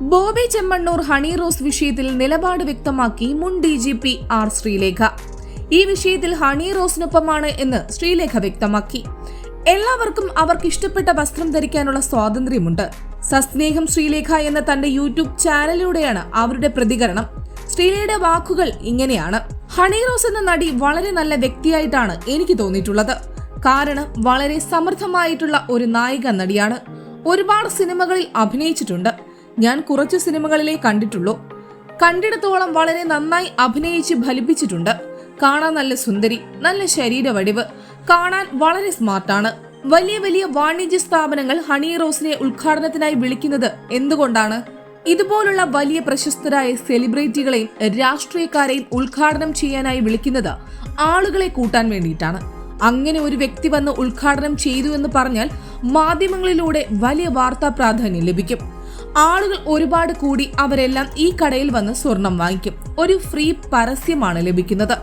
ബോബി ചെമ്മണ്ണൂർ ഹണി റോസ് വിഷയത്തിൽ നിലപാട് വ്യക്തമാക്കി മുൻ DGP ആർ ശ്രീലേഖ. ഈ വിഷയത്തിൽ ഹണി റോസിനൊപ്പമാണ് എന്ന് ശ്രീലേഖ വ്യക്തമാക്കി. എല്ലാവർക്കും അവർക്ക് ഇഷ്ടപ്പെട്ട വസ്ത്രം ധരിക്കാനുള്ള സ്വാതന്ത്ര്യമുണ്ട്. സസ്നേഹം ശ്രീലേഖ എന്ന തന്റെ യൂട്യൂബ് ചാനലിലൂടെയാണ് അവരുടെ പ്രതികരണം. ശ്രീലേഖയുടെ വാക്കുകൾ ഇങ്ങനെയാണ്: ഹണി റോസ് എന്ന നടി വളരെ നല്ല വ്യക്തിയായിട്ടാണ് എനിക്ക് തോന്നിയിട്ടുള്ളത്. കാരണം വളരെ സമർത്ഥമായിട്ടുള്ള ഒരു നായിക നടിയാണ്. ഒരുപാട് സിനിമകളിൽ അഭിനയിച്ചിട്ടുണ്ട്. ഞാൻ കുറച്ചു സിനിമകളിലേ കണ്ടിട്ടുള്ളൂ. കണ്ടിടത്തോളം വളരെ നന്നായി അഭിനയിച്ച് ഫലിപ്പിച്ചിട്ടുണ്ട്. കാണാൻ നല്ല സുന്ദരി, നല്ല ശരീരവടിവ്, കാണാൻ വളരെ സ്മാർട്ടാണ്. വലിയ വലിയ വാണിജ്യ സ്ഥാപനങ്ങൾ ഹണി റോസിനെ ഉദ്ഘാടനത്തിനായി വിളിക്കുന്നത് എന്തുകൊണ്ടാണ്? ഇതുപോലുള്ള വലിയ പ്രശസ്തരായ സെലിബ്രിറ്റികളെയും രാഷ്ട്രീയക്കാരെയും ഉദ്ഘാടനം ചെയ്യാനായി വിളിക്കുന്നത് ആളുകളെ കൂട്ടാൻ വേണ്ടിയിട്ടാണ്. അങ്ങനെ ഒരു വ്യക്തി വന്ന് ഉദ്ഘാടനം ചെയ്തു എന്ന് പറഞ്ഞാൽ മാധ്യമങ്ങളിലൂടെ വലിയ വാർത്താ പ്രാധാന്യം ലഭിക്കും. ആളുകൾ ഒരുപാട് കൂടി അവരെല്ലാം ഈ കടയിൽ വന്ന് സ്വർണം വാങ്ങിക്കും. ഒരു ഫ്രീ പരസ്യമാണ് ലഭിക്കുന്നത്.